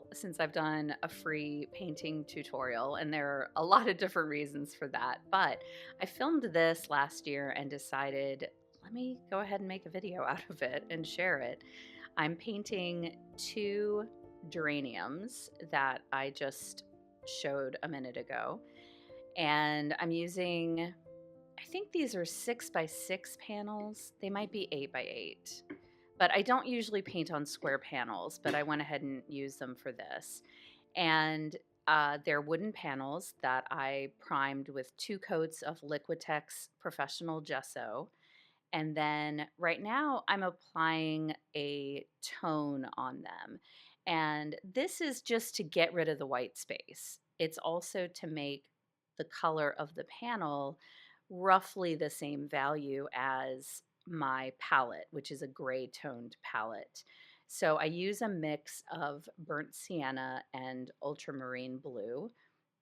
while since I've done a free painting tutorial, and there are a lot of different reasons for that, but I filmed this last year and decided, let me go ahead and make a video out of it and share it. I'm painting two geraniums that I just showed a minute ago, and I'm using, I think these are 6x6 panels. They might be 8x8. But I don't usually paint on square panels, but I went ahead and used them for this. And they're wooden panels that I primed with 2 coats of Liquitex Professional Gesso. And then right now I'm applying a tone on them. And this is just to get rid of the white space. It's also to make the color of the panel roughly the same value as my palette, which is a gray toned palette. So I use a mix of burnt sienna and ultramarine blue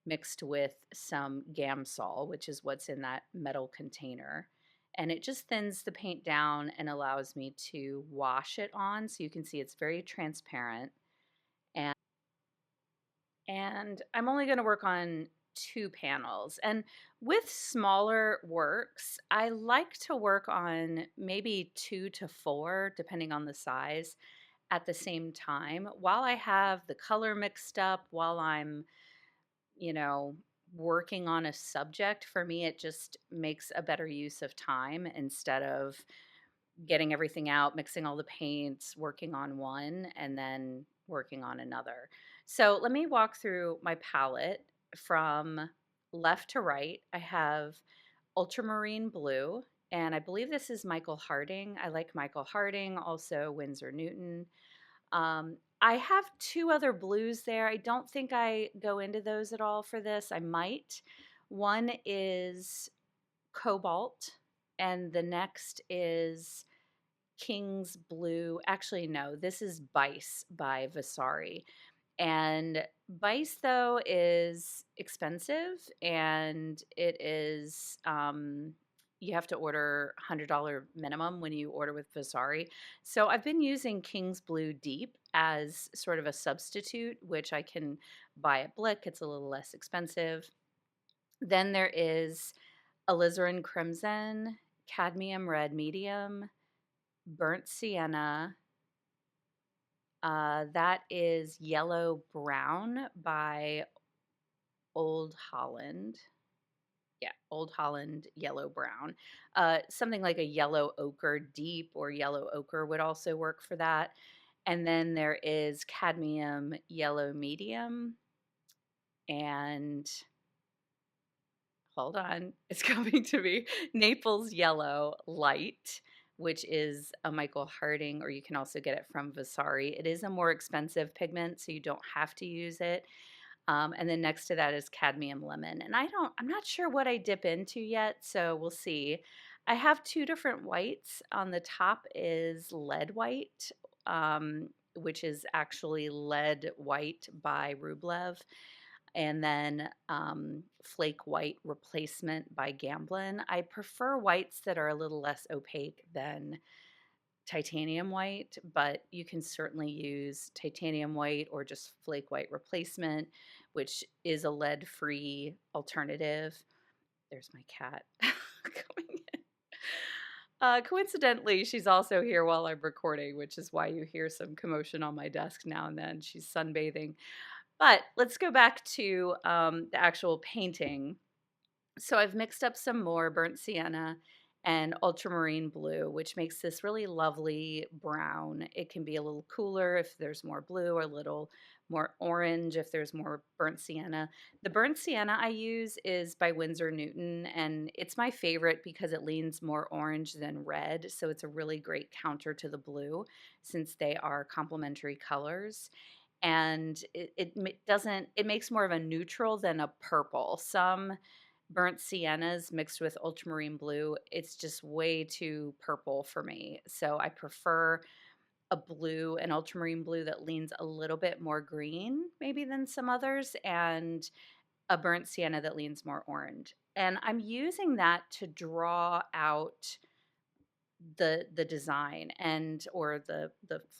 mixed with some Gamsol, which is what's in that metal container. And it just thins the paint down and allows me to wash it on, so you can see it's very transparent. And I'm only going to work on 2 panels. And with smaller works, I like to work on maybe 2 to 4, depending on the size, at the same time while I have the color mixed up, while I'm, you know, working on a subject. For me, it just makes a better use of time instead of getting everything out, mixing all the paints, working on one, and then working on another. So let me walk through my palette from left to right. I have ultramarine blue, and I believe this is Michael Harding. I like Michael Harding, also Winsor Newton. I have 2 other blues there. I don't think I go into those at all for this. I might. One is Cobalt, and the next is King's Blue. Actually, no, this is Bice by Vasari. And Bice, though, is expensive, and it is, you have to order $100 minimum when you order with Vasari. So I've been using King's Blue Deep as sort of a substitute, which I can buy at Blick. It's a little less expensive. Then there is Alizarin Crimson, Cadmium Red Medium, Burnt Sienna. That is Yellow Brown by Old Holland. Yeah, Old Holland Yellow Brown. Something like a Yellow Ochre Deep or Yellow Ochre would also work for that. And then there is Cadmium Yellow Medium. And hold on, it's coming to me. Naples Yellow Light, which is a Michael Harding, or you can also get it from Vasari. It is a more expensive pigment, so you don't have to use it. And then next to that is Cadmium Lemon. And I'm not sure what I dip into yet, so we'll see. I have 2 different whites. On the top is Lead White, which is actually Lead White by Rublev. And then Flake White Replacement by Gamblin. I prefer whites that are a little less opaque than titanium white, but you can certainly use titanium white or just Flake White Replacement, which is a lead-free alternative. There's my cat going in. Coincidentally, she's also here while I'm recording, which is why you hear some commotion on my desk now and then. She's sunbathing. But let's go back to the actual painting. So I've mixed up some more burnt sienna and ultramarine blue, which makes this really lovely brown. It can be a little cooler if there's more blue, or a little more orange if there's more burnt sienna. The burnt sienna I use is by Winsor Newton, and it's my favorite because it leans more orange than red, so it's a really great counter to the blue since they are complementary colors. And it makes more of a neutral than a purple. Some burnt siennas mixed with ultramarine blue, it's just way too purple for me. So I prefer a blue, an ultramarine blue that leans a little bit more green maybe than some others, and a burnt sienna that leans more orange. And I'm using that to draw out the design and or the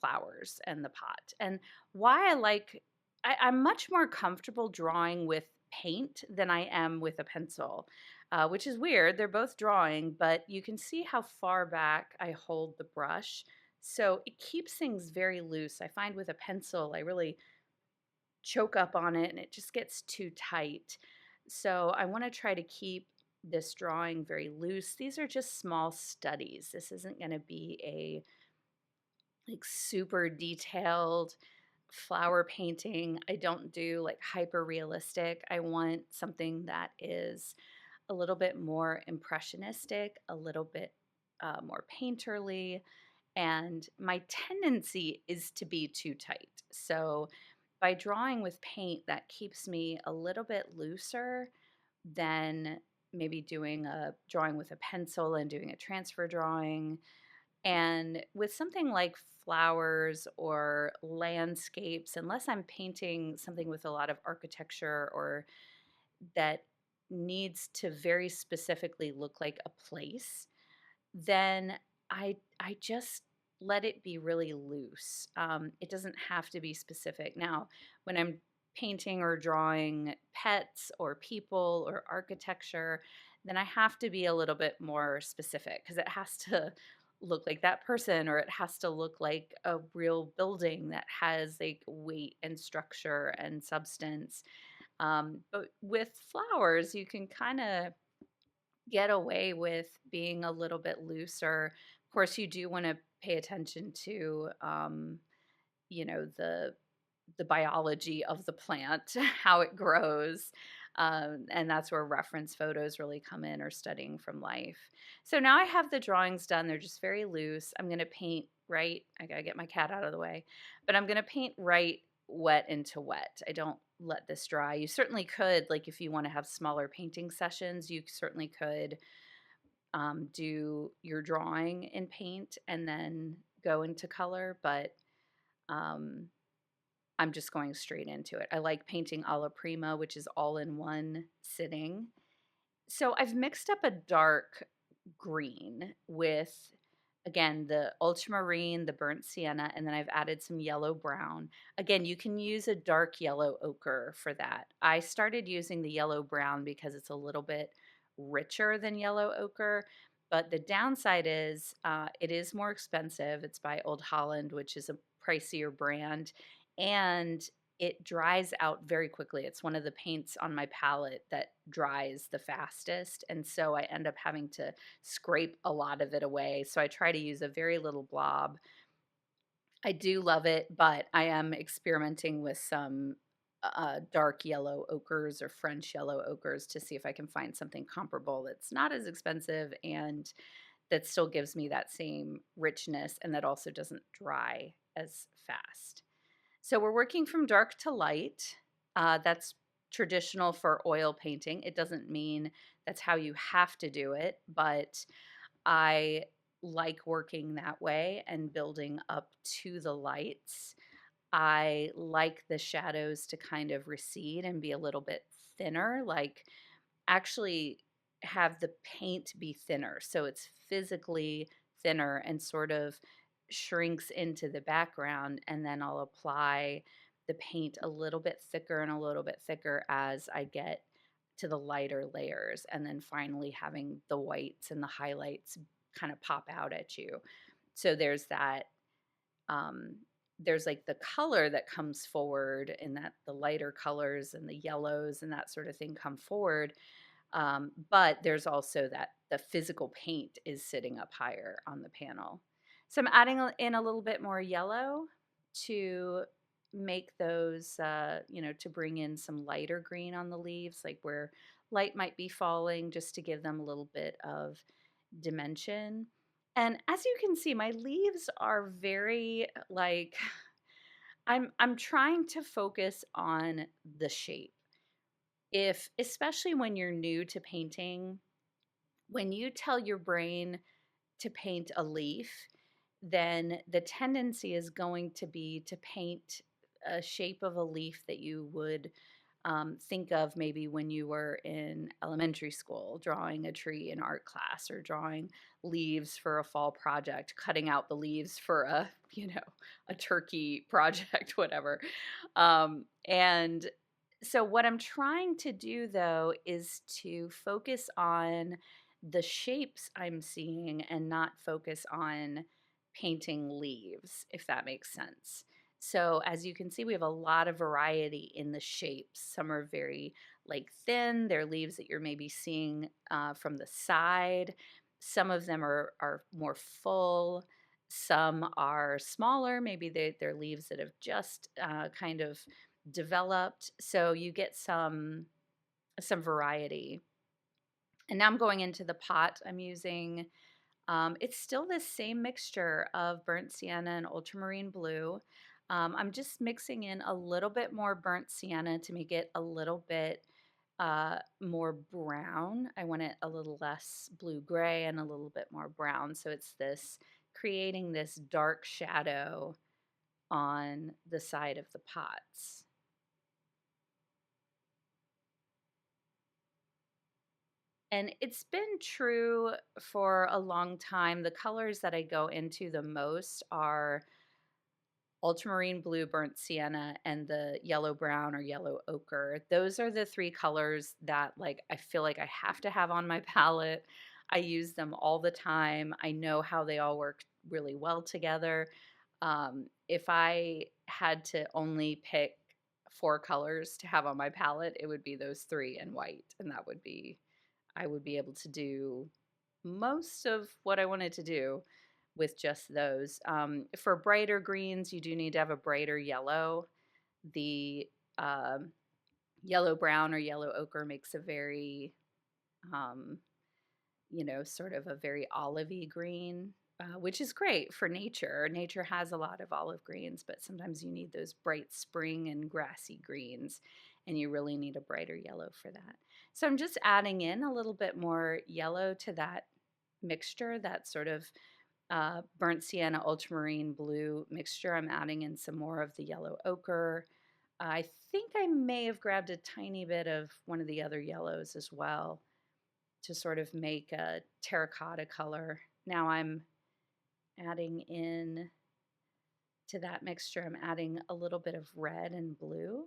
flowers and the pot. And why I like I'm much more comfortable drawing with paint than I am with a pencil, which is weird. They're both drawing, but you can see how far back I hold the brush. So it keeps things very loose. I find with a pencil, I really choke up on it and it just gets too tight. So I want to try to keep this drawing very loose. These are just small studies. This isn't going to be a like super detailed flower painting. I don't do like hyper realistic. I want something that is a little bit more impressionistic, a little bit more painterly, and my tendency is to be too tight. So by drawing with paint, that keeps me a little bit looser than maybe doing a drawing with a pencil and doing a transfer drawing. And with something like flowers or landscapes, unless I'm painting something with a lot of architecture or that needs to very specifically look like a place, then I just let it be really loose. It doesn't have to be specific. Now, when I'm painting or drawing pets or people or architecture, then I have to be a little bit more specific because it has to look like that person or it has to look like a real building that has like weight and structure and substance. But with flowers, you can kind of get away with being a little bit looser. Of course, you do want to pay attention to, you know, the biology of the plant, how it grows. And that's where reference photos really come in or studying from life. So now I have the drawings done. They're just very loose. I'm going to paint right. I got to get my cat out of the way. But I'm going to paint right wet into wet. I don't let this dry. You certainly could, like if you want to have smaller painting sessions, you certainly could do your drawing in paint and then go into color. But um, I'm just going straight into it. I like painting alla prima, which is all in one sitting. So I've mixed up a dark green with, again, the ultramarine, the burnt sienna, and then I've added some yellow brown. Again, you can use a dark yellow ochre for that. I started using the yellow brown because it's a little bit richer than yellow ochre. But the downside is it is more expensive. It's by Old Holland, which is a pricier brand. And it dries out very quickly. It's one of the paints on my palette that dries the fastest. And so I end up having to scrape a lot of it away. So I try to use a very little blob. I do love it, but I am experimenting with some dark yellow ochres or French yellow ochres to see if I can find something comparable that's not as expensive and that still gives me that same richness and that also doesn't dry as fast. So we're working from dark to light. That's traditional for oil painting. It doesn't mean that's how you have to do it, but I like working that way and building up to the lights. I like the shadows to kind of recede and be a little bit thinner, like actually have the paint be thinner. So it's physically thinner and sort of shrinks into the background. And then I'll apply the paint a little bit thicker and a little bit thicker as I get to the lighter layers. And then finally having the whites and the highlights kind of pop out at you. So there's that. Um, there's like the color that comes forward and that the lighter colors and the yellows and that sort of thing come forward. But there's also that the physical paint is sitting up higher on the panel. So I'm adding in a little bit more yellow to make those, to bring in some lighter green on the leaves, like where light might be falling, just to give them a little bit of dimension. And as you can see, my leaves are very like I'm trying to focus on the shape. If especially when you're new to painting, when you tell your brain to paint a leaf, then the tendency is going to be to paint a shape of a leaf that you would think of maybe when you were in elementary school, drawing a tree in art class or drawing leaves for a fall project, cutting out the leaves for a, a turkey project, whatever. And so what I'm trying to do though is to focus on the shapes I'm seeing and not focus on painting leaves, if that makes sense. So as you can see, we have a lot of variety in the shapes. Some are very like thin. They're leaves that you're maybe seeing from the side. Some of them are more full. Some are smaller. Maybe they're leaves that have just kind of developed. So you get some variety. And now I'm going into the pot. I'm using it's still the same mixture of burnt sienna and ultramarine blue. I'm just mixing in a little bit more burnt sienna to make it a little bit more brown. I want it a little less blue-gray and a little bit more brown. So it's this creating this dark shadow on the side of the pots. And it's been true for a long time. The colors that I go into the most are ultramarine blue, burnt sienna, and the yellow brown or yellow ochre. Those are the three colors that like I feel like I have to have on my palette. I use them all the time. I know how they all work really well together. If I had to only pick four colors to have on my palette, it would be those three and white, and that would be I would be able to do most of what I wanted to do with just those. For brighter greens, you do need to have a brighter yellow. The um yellow brown or yellow ochre makes a very, um, sort of a very olivey green, which is great for nature. Nature has a lot of olive greens, but sometimes you need those bright spring and grassy greens, and you really need a brighter yellow for that. So I'm just adding in a little bit more yellow to that mixture, that sort of burnt sienna ultramarine blue mixture. I'm adding in some more of the yellow ochre. I think I may have grabbed a tiny bit of one of the other yellows as well to sort of make a terracotta color. Now I'm adding in to that mixture, I'm adding a little bit of red and blue,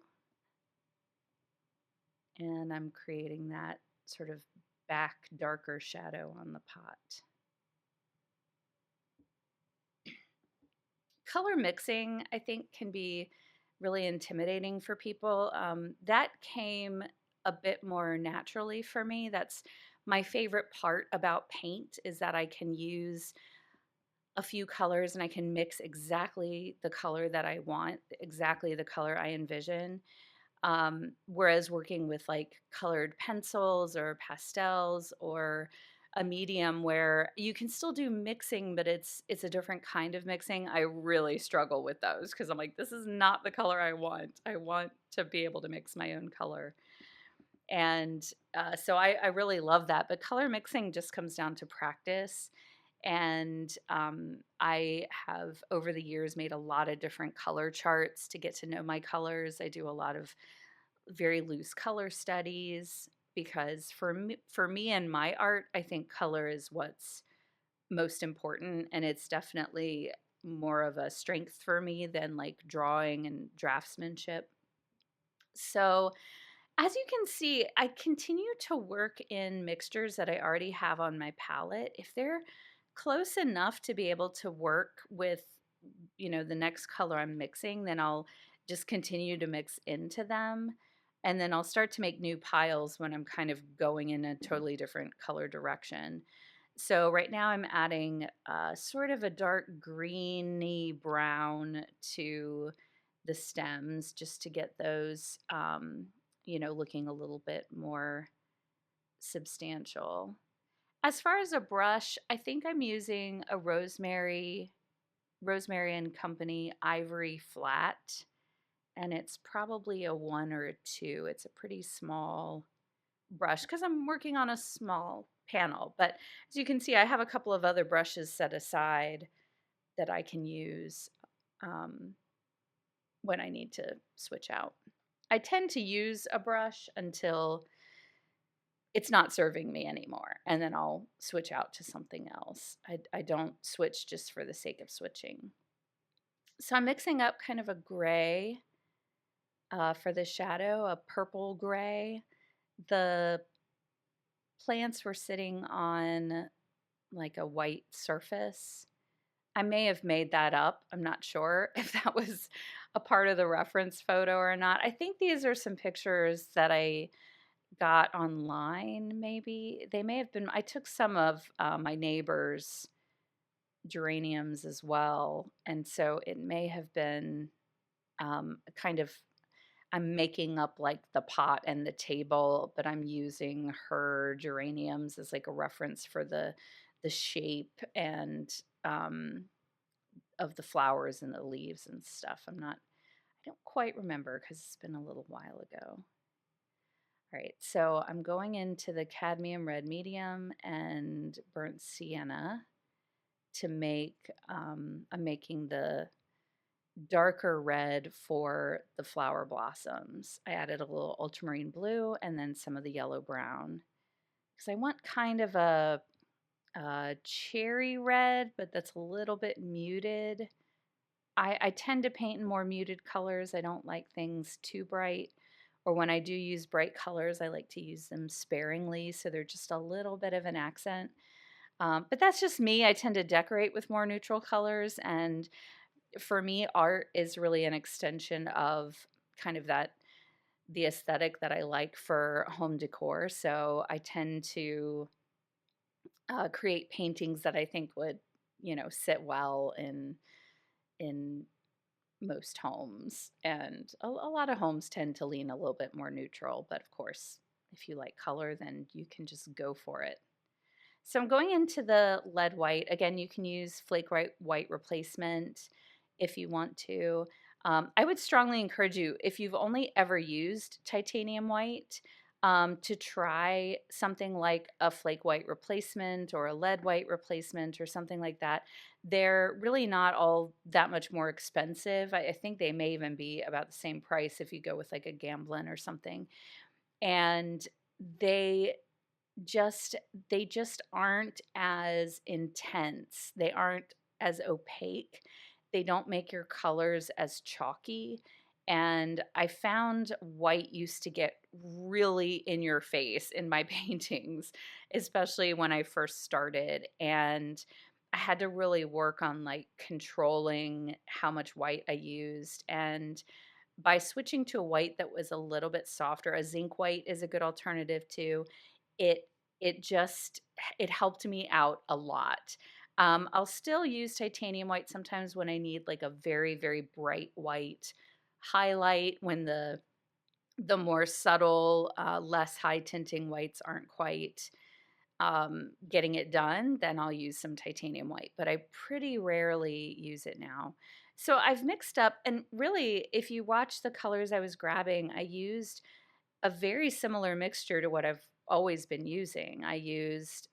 and I'm creating that sort of back darker shadow on the pot. Color mixing, I think, can be really intimidating for people. That came a bit more naturally for me. That's my favorite part about paint, is that I can use a few colors and I can mix exactly the color that I want, exactly the color I envision. Whereas working with like colored pencils or pastels or a medium where you can still do mixing, but it's a different kind of mixing. I really struggle with those because I'm like, this is not the color I want. I want to be able to mix my own color. And so I really love that. But color mixing just comes down to practice. And I have over the years made a lot of different color charts to get to know my colors. I do a lot of very loose color studies because for me and my art, I think color is what's most important, and it's definitely more of a strength for me than like drawing and draftsmanship. So as you can see, I continue to work in mixtures that I already have on my palette. If they're close enough to be able to work with, the next color I'm mixing, then I'll just continue to mix into them. And then I'll start to make new piles when I'm kind of going in a totally different color direction. So right now I'm adding sort of a dark greeny brown to the stems just to get those, looking a little bit more substantial. As far as a brush, I think I'm using a Rosemary and Company Ivory Flat, and it's probably a 1 or a 2. It's a pretty small brush because I'm working on a small panel. But as you can see, I have a couple of other brushes set aside that I can use um, when I need to switch out. I tend to use a brush until it's not serving me anymore, and then I'll switch out to something else. I don't switch just for the sake of switching. So I'm mixing up kind of a gray for the shadow, a purple gray. The plants were sitting on like a white surface. I may have made that up. I'm not sure if that was a part of the reference photo or not. I think these are some pictures that I got online, maybe. They may have been, I took some of my neighbor's geraniums as well. And so it may have been kind of, I'm making up like the pot and the table, but I'm using her geraniums as like a reference for the shape and um, of the flowers and the leaves and stuff. I don't quite remember because it's been a little while ago. All right, so I'm going into the cadmium red medium and burnt sienna to make, I'm making the darker red for the flower blossoms. I added a little ultramarine blue and then some of the yellow brown because I want kind of a cherry red, but that's a little bit muted. I tend to paint in more muted colors. I don't like things too bright. Or when I do use bright colors, I like to use them sparingly so they're just a little bit of an accent. But that's just me. I tend to decorate with more neutral colors. And for me, art is really an extension of kind of the aesthetic that I like for home decor. So I tend to create paintings that I think would, sit well in most homes. And a lot of homes tend to lean a little bit more neutral, but of course, if you like color, then you can just go for it. So I'm going into the lead white. Again, you can use flake white replacement if you want to. I would strongly encourage you, if you've only ever used titanium white, to try something like a flake white replacement or a lead white replacement or something like that. They're really not all that much more expensive. I think they may even be about the same price if you go with like a Gamblin or something. And they just they just aren't as intense. They aren't as opaque. They don't make your colors as chalky. And I found white used to get really in your face in my paintings, especially when I first started. And I had to really work on like controlling how much white I used. And by switching to a white that was a little bit softer, a zinc white is a good alternative too. It it just it helped me out a lot. I'll still use titanium white sometimes when I need like a very, very bright white highlight when the more subtle, less high tinting whites aren't quite getting it done, then I'll use some titanium white, but I pretty rarely use it now. So I've mixed up, and really, if you watch the colors I was grabbing, I used a very similar mixture to what I've always been using. I used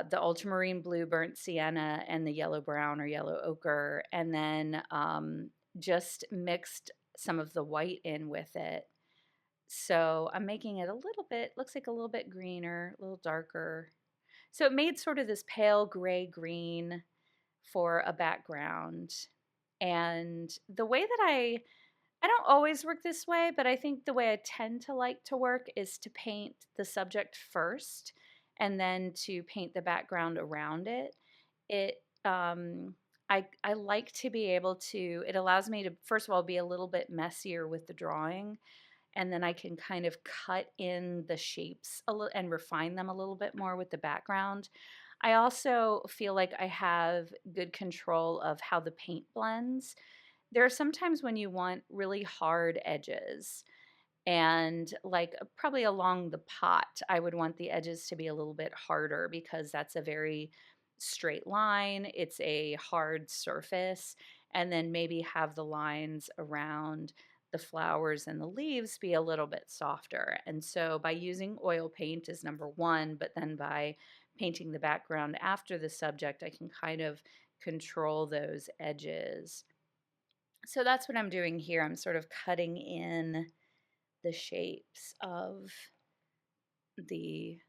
the ultramarine blue burnt sienna and the yellow brown or yellow ochre, and then just mixed some of the white in with it. So I'm making it a little bit, looks like a little bit greener, a little darker. So it made sort of this pale gray green for a background. And the way that I don't always work this way, but I think the way I tend to like to work is to paint the subject first and then to paint the background around it. It I like to be able to, it allows me to first of all be a little bit messier with the drawing, and then I can kind of cut in the shapes a little and refine them a little bit more with the background. I also feel like I have good control of how the paint blends. There are some times when you want really hard edges, and like probably along the pot, I would want the edges to be a little bit harder because that's a very straight line. It's a hard surface, and then maybe have the lines around the flowers and the leaves be a little bit softer. And so by using oil paint is number one, but then by painting the background after the subject, I can kind of control those edges. So that's what I'm doing here. I'm sort of cutting in the shapes of the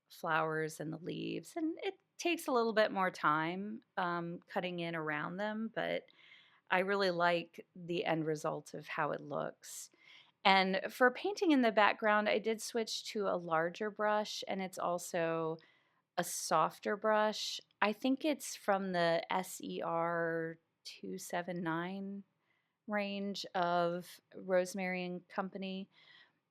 flowers and the leaves. And it takes a little bit more time cutting in around them, but I really like the end result of how it looks. And for painting in the background, I did switch to a larger brush, and it's also a softer brush. I think it's from the SER 279 range of Rosemary and Company.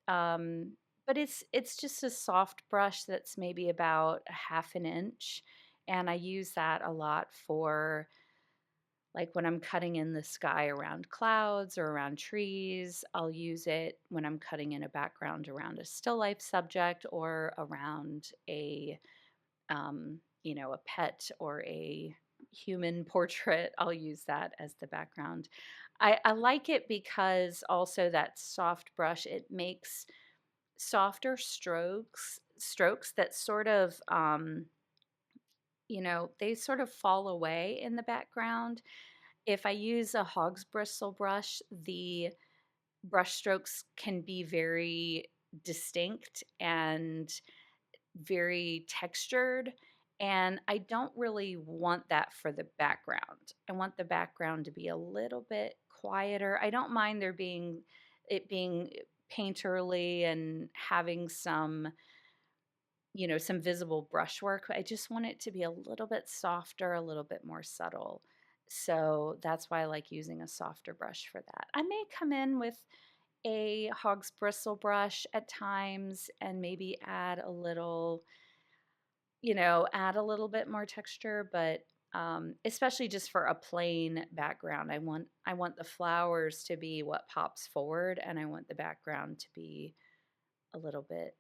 Um, but it's just a soft brush that's maybe about a half an inch, and I use that a lot for like when I'm cutting in the sky around clouds or around trees. I'll use it when I'm cutting in a background around a still life subject or around a pet or a human portrait. I'll use that as the background. I like it because also that soft brush, it makes softer strokes that sort of they sort of fall away in the background. If I use a hog's bristle brush, the brush strokes can be very distinct and very textured, and I don't really want that for the background. I want the background to be a little bit quieter. I don't mind it being painterly and having some visible brushwork. I just want it to be a little bit softer, a little bit more subtle. So that's why I like using a softer brush for that. I may come in with a hog's bristle brush at times and maybe add a little bit more texture, but especially just for a plain background, I want the flowers to be what pops forward, and I want the background to be a little bit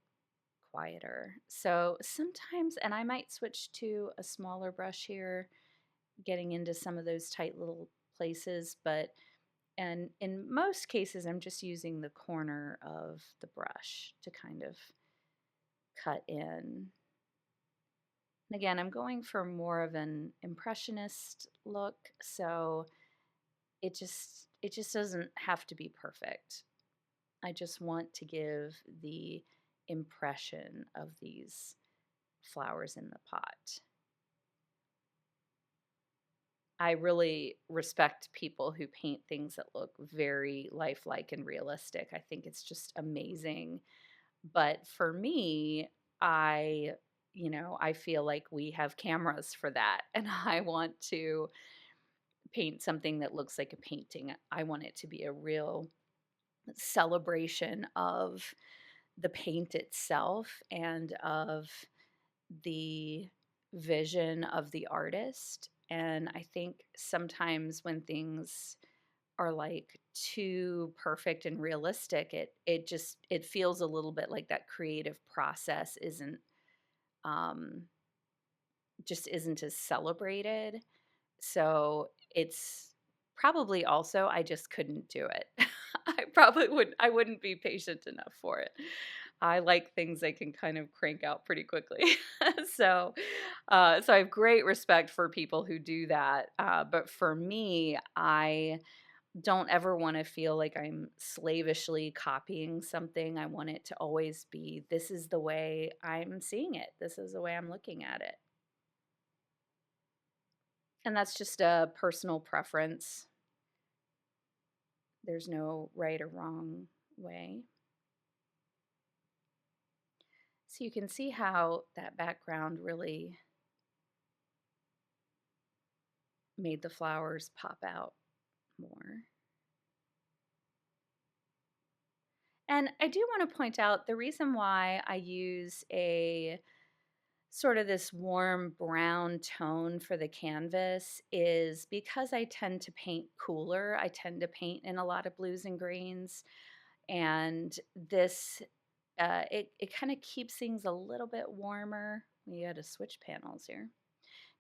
quieter. So sometimes, and I might switch to a smaller brush here, getting into some of those tight little places, and in most cases, I'm just using the corner of the brush to kind of cut in. And again, I'm going for more of an impressionist look, so it just doesn't have to be perfect. I just want to give the impression of these flowers in the pot. I really respect people who paint things that look very lifelike and realistic. I think it's just amazing. But for me, I feel like we have cameras for that, and I want to paint something that looks like a painting. I want it to be a real celebration of the paint itself and of the vision of the artist. And I think sometimes when things are like too perfect and realistic, it feels a little bit like that creative process um isn't as celebrated. So it's probably also I just couldn't do it. I wouldn't be patient enough for it. I like things I can kind of crank out pretty quickly. so so I have great respect for people who do that. But for me, I don't ever want to feel like I'm slavishly copying something. I want it to always be, this is the way I'm seeing it. This is the way I'm looking at it. And that's just a personal preference. There's no right or wrong way. So you can see how that background really made the flowers pop out more. And I do want to point out the reason why I use a sort of this warm brown tone for the canvas is because I tend to paint cooler. I tend to paint in a lot of blues and greens, and this it kind of keeps things a little bit warmer. We had to switch panels here.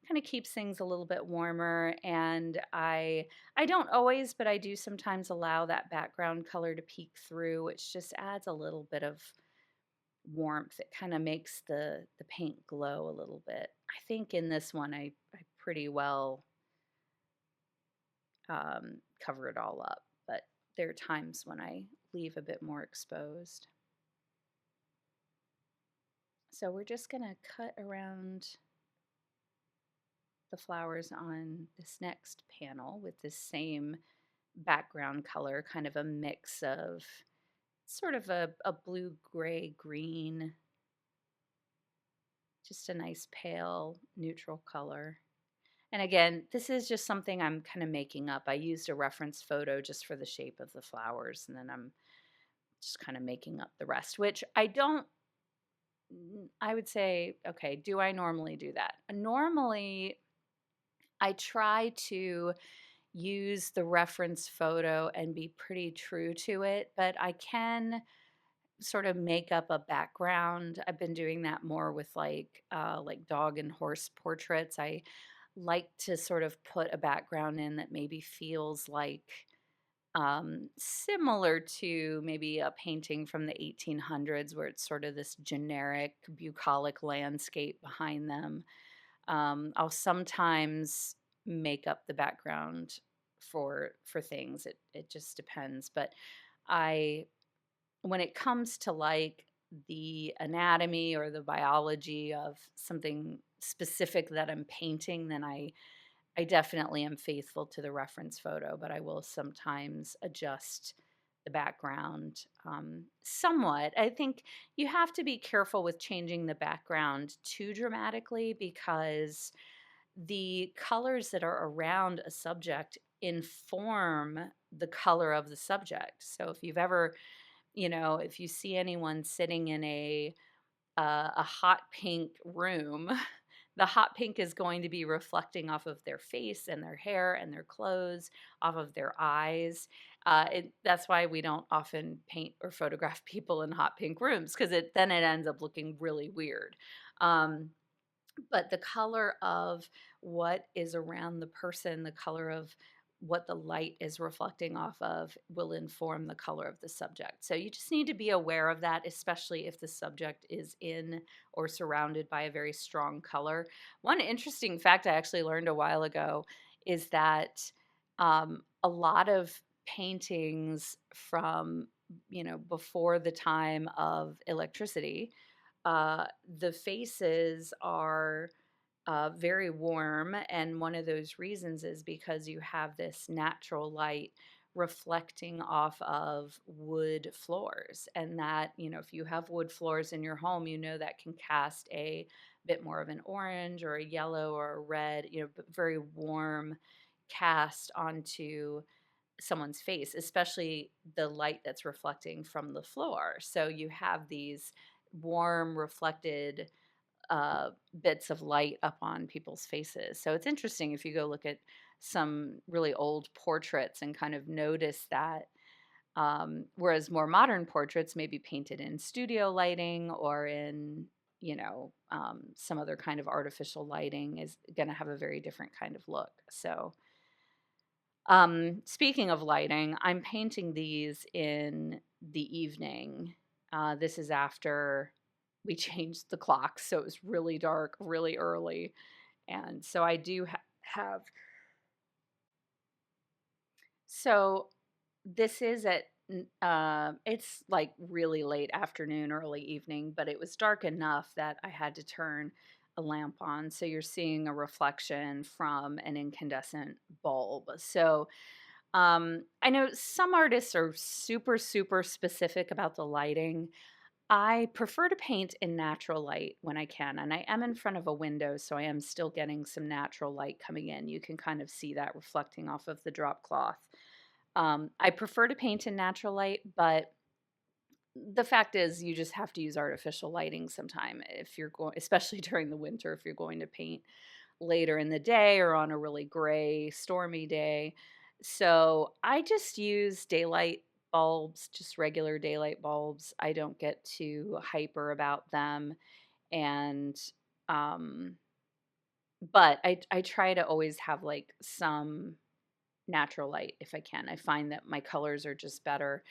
Kind of keeps things a little bit warmer, and I don't always, but I do sometimes allow that background color to peek through, which just adds a little bit of warmth. It kind of makes the paint glow a little bit. I think in this one I pretty well cover it all up, but there are times when I leave a bit more exposed. So we're just going to cut around the flowers on this next panel with this same background color, kind of a mix of sort of a blue, gray, green, just a nice pale neutral color. And again, this is just something I'm kind of making up. I used a reference photo just for the shape of the flowers, and then I'm just kind of making up the rest, which I would say, okay, do I normally do that? Normally, I try to use the reference photo and be pretty true to it, but I can sort of make up a background. I've been doing that more with like dog and horse portraits. I like to sort of put a background in that maybe feels like similar to maybe a painting from the 1800s where it's sort of this generic bucolic landscape behind them. I'll sometimes make up the background for things. It just depends. But I when it comes to like the anatomy or the biology of something specific that I'm painting, then I definitely am faithful to the reference photo, but I will sometimes adjust the background somewhat. I think you have to be careful with changing the background too dramatically because the colors that are around a subject inform the color of the subject. So if you've ever, if you see anyone sitting in a hot pink room, the hot pink is going to be reflecting off of their face and their hair and their clothes, off of their eyes. That's why we don't often paint or photograph people in hot pink rooms because then it ends up looking really weird. Um, but the color of what is around the person, the color of what the light is reflecting off of will inform the color of the subject. So you just need to be aware of that, especially if the subject is in or surrounded by a very strong color. One interesting fact I actually learned a while ago is that a lot of paintings from, before the time of electricity, the faces are very warm, and one of those reasons is because you have this natural light reflecting off of wood floors. And that, if you have wood floors in your home, that can cast a bit more of an orange or a yellow or a red, very warm cast onto someone's face, especially the light that's reflecting from the floor. So you have these warm, reflected bits of light up on people's faces. So it's interesting if you go look at some really old portraits and kind of notice that. Whereas more modern portraits may be painted in studio lighting or in, some other kind of artificial lighting is going to have a very different kind of look. So, speaking of lighting, I'm painting these in the evening. This is after we changed the clock, so it was really dark, really early. And so I do have. So this is it's like really late afternoon, early evening, but it was dark enough that I had to turn a lamp on. So you're seeing a reflection from an incandescent bulb. So I know some artists are super, super specific about the lighting. I prefer to paint in natural light when I can, and I am in front of a window, so I am still getting some natural light coming in. You can kind of see that reflecting off of the drop cloth. I prefer to paint in natural light, but the fact is you just have to use artificial lighting sometime if you're going, especially during the winter, if you're going to paint later in the day or on a really gray, stormy day. So I just use daylight bulbs, just regular daylight bulbs. I don't get too hyper about them. And, um, but I try to always have like some natural light if I can. I find that my colors are just better.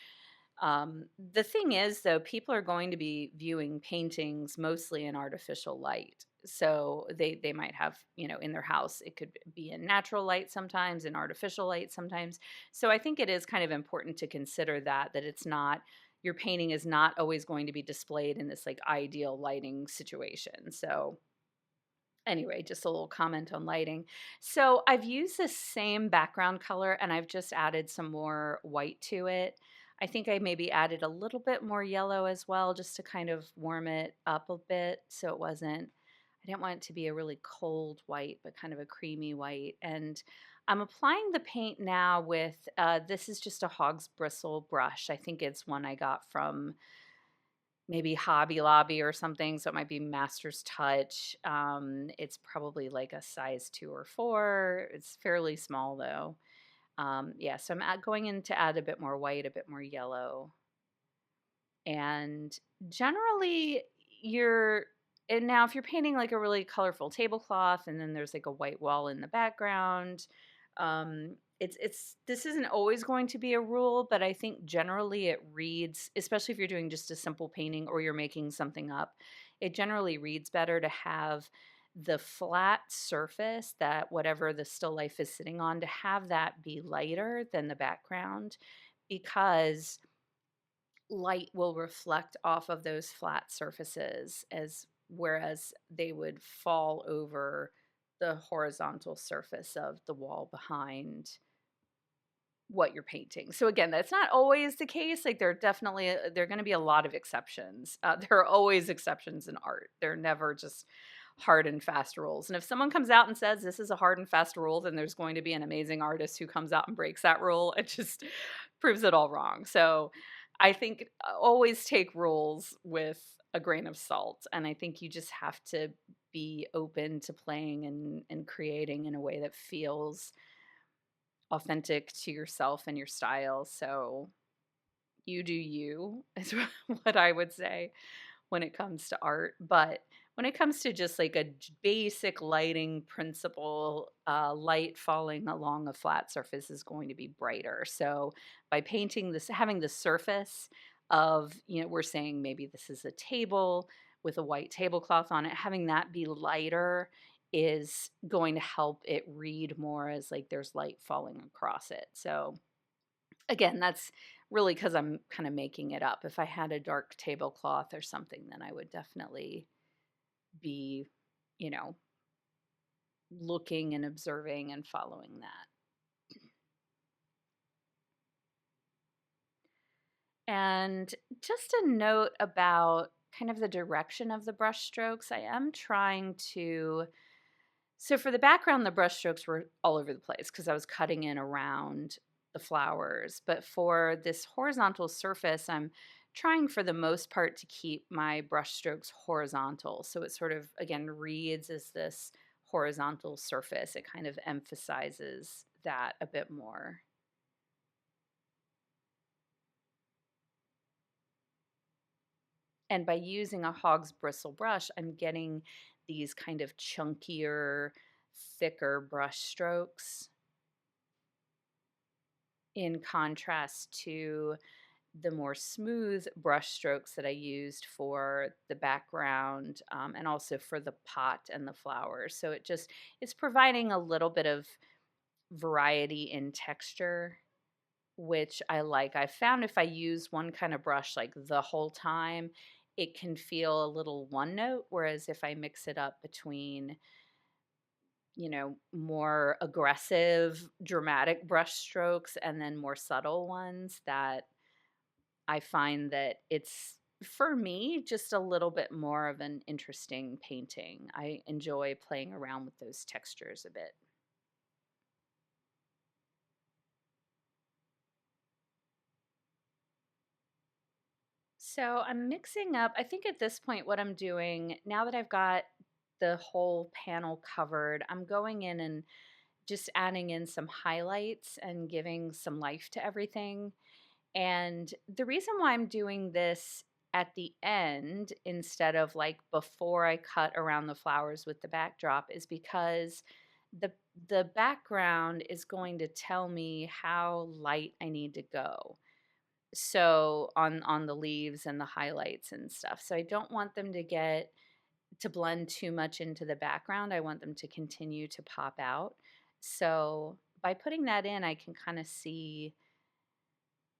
The thing is, though, people are going to be viewing paintings mostly in artificial light. So they might have, in their house, it could be in natural light sometimes, in artificial light sometimes. So I think it is kind of important to consider that it's not, your painting is not always going to be displayed in this like ideal lighting situation. So Anyway, just a little comment on lighting. So I've used the same background color and I've just added some more white to it. I think I maybe added a little bit more yellow as well, just to kind of warm it up a bit so it wasn't, I didn't want it to be a really cold white, but kind of a creamy white. And I'm applying the paint now with, this is just a Hog's Bristle brush. I think it's one I got from maybe Hobby Lobby or something, so it might be Master's Touch. It's probably like a size 2 or 4. It's fairly small though. Yeah, so going in to add a bit more white, a bit more yellow. And generally you're, and now if you're painting like a really colorful tablecloth and then there's like a white wall in the background, it's this isn't always going to be a rule, but I think generally it reads, especially if you're doing just a simple painting or you're making something up, it generally reads better to have the flat surface that whatever the still life is sitting on, to have that be lighter than the background, because light will reflect off of those flat surfaces, as whereas they would fall over the horizontal surface of the wall behind what you're painting. So again, that's not always the case. Like there are going to be a lot of exceptions. There are always exceptions in art. They're never just hard and fast rules. And if someone comes out and says this is a hard and fast rule, then there's going to be an amazing artist who comes out and breaks that rule. It just proves it all wrong. So I think always take rules with a grain of salt. And I think you just have to be open to playing and creating in a way that feels authentic to yourself and your style. So you do you, is what I would say when it comes to art. But when it comes to just like a basic lighting principle, light falling along a flat surface is going to be brighter. So by painting this, having the surface of, we're saying maybe this is a table with a white tablecloth on it, having that be lighter is going to help it read more as like there's light falling across it. So again, that's really because I'm kind of making it up. If I had a dark tablecloth or something, then I would definitely be, you know, looking and observing and following that. And just a note about kind of the direction of the brush strokes. I am trying to, so for the background, the brush strokes were all over the place because I was cutting in around the flowers. But for this horizontal surface, I'm trying for the most part to keep my brush strokes horizontal. So it sort of, again, reads as this horizontal surface. It kind of emphasizes that a bit more. And by using a Hog's Bristle brush, I'm getting these kind of chunkier, thicker brush strokes in contrast to the more smooth brush strokes that I used for the background, and also for the pot and the flowers. So it's providing a little bit of variety in texture, which I like. I found if I use one kind of brush like the whole time, it can feel a little one note, whereas if I mix it up between more aggressive, dramatic brush strokes and then more subtle ones, that I find that it's, for me, just a little bit more of an interesting painting. I enjoy playing around with those textures a bit. So I'm mixing up, I think at this point what I'm doing, now that I've got the whole panel covered, I'm going in and just adding in some highlights and giving some life to everything. And the reason why I'm doing this at the end instead of like before I cut around the flowers with the backdrop is because the the background is going to tell me how light I need to go. So on the leaves and the highlights and stuff. So I don't want them to blend too much into the background. I want them to continue to pop out. So by putting that in, I can kind of see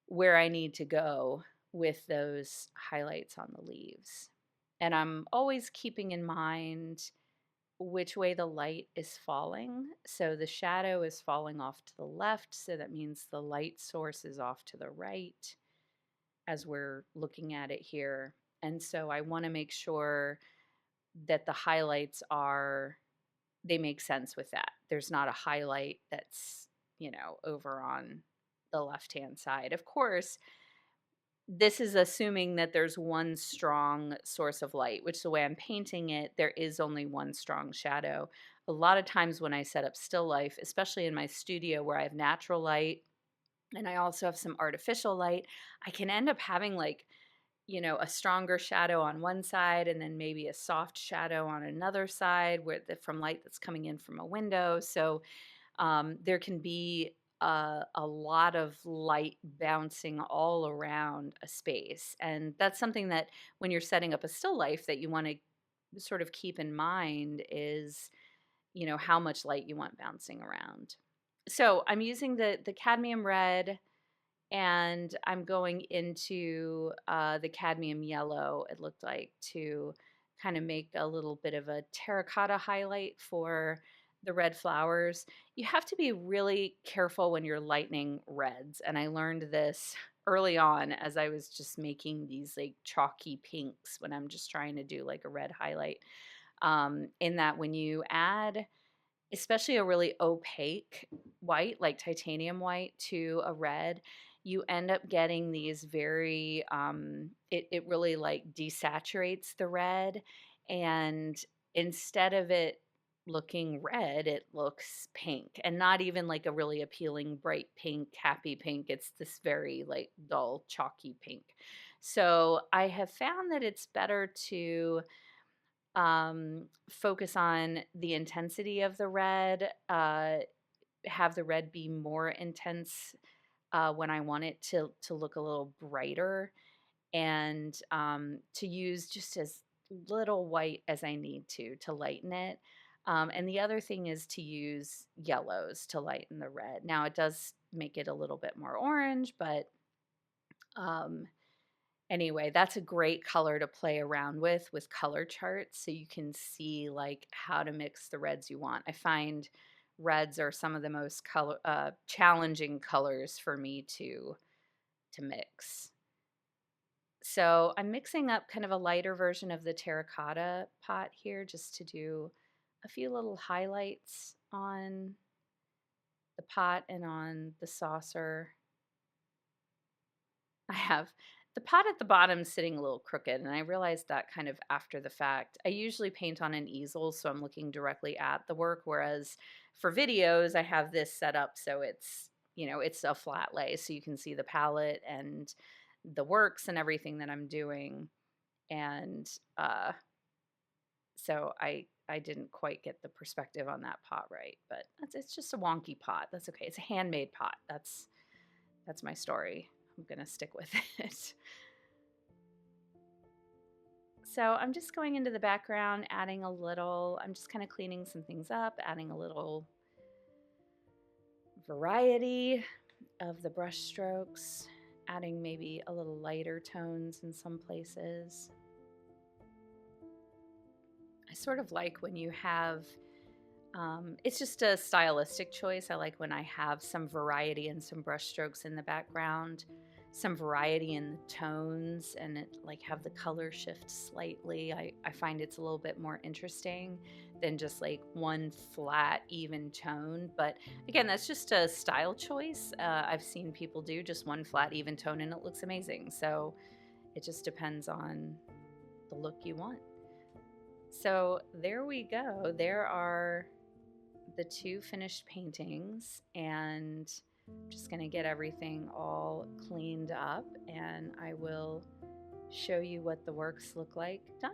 where I need to go with those highlights on the leaves. And I'm always keeping in mind which way the light is falling. So the shadow is falling off to the left, so that means the light source is off to the right as we're looking at it here. And so I want to make sure that the highlights they make sense with that. There's not a highlight that's, over on the left-hand side. Of course, this is assuming that there's one strong source of light, which the way I'm painting it, there is only one strong shadow. A lot of times when I set up still life, especially in my studio where I have natural light and I also have some artificial light, I can end up having a stronger shadow on one side and then maybe a soft shadow on another side from light that's coming in from a window. So there can be a lot of light bouncing all around a space. And that's something that when you're setting up a still life that you want to sort of keep in mind is, how much light you want bouncing around. So I'm using the cadmium red and I'm going into the cadmium yellow, it looked like, to kind of make a little bit of a terracotta highlight for the red flowers. You have to be really careful when you're lightening reds, and I learned this early on as I was just making these like chalky pinks when I'm just trying to do like a red highlight, in that when you add especially a really opaque white, like titanium white, to a red, you end up getting these very, it really like desaturates the red. And instead of it looking red, it looks pink, and not even like a really appealing, bright pink, happy pink. It's this very like dull, chalky pink. So I have found that it's better to focus on the intensity of the red, have the red be more intense when I want it to look a little brighter, and to use just as little white as I need to lighten it. And the other thing is to use yellows to lighten the red. Now it does make it a little bit more orange, but um, anyway, that's a great color to play around with color charts so you can see like how to mix the reds you want. I find reds are some of the most challenging colors for me to mix. So I'm mixing up kind of a lighter version of the terracotta pot here just to do a few little highlights on the pot and on the saucer. I have the pot at the bottom sitting a little crooked, and I realized that kind of after the fact. I usually paint on an easel, so I'm looking directly at the work, whereas for videos, I have this set up so it's a flat lay, so you can see the palette and the works and everything that I'm doing. And so I didn't quite get the perspective on that pot right, but it's just a wonky pot. That's okay. It's a handmade pot. That's my story. I'm gonna stick with it. So I'm just going into the background, adding a little, I'm just kind of cleaning some things up, adding a little variety of the brush strokes, adding maybe a little lighter tones in some places. I sort of like when you have, it's just a stylistic choice. I like when I have some variety and some brush strokes in the background, some variety in the tones, and it like have the color shift slightly. I find it's a little bit more interesting than just like one flat even tone. But again, that's just a style choice. I've seen people do just one flat even tone and it looks amazing. So it just depends on the look you want. So there we go. There are the two finished paintings, and I'm just going to get everything all cleaned up and I will show you what the works look like done.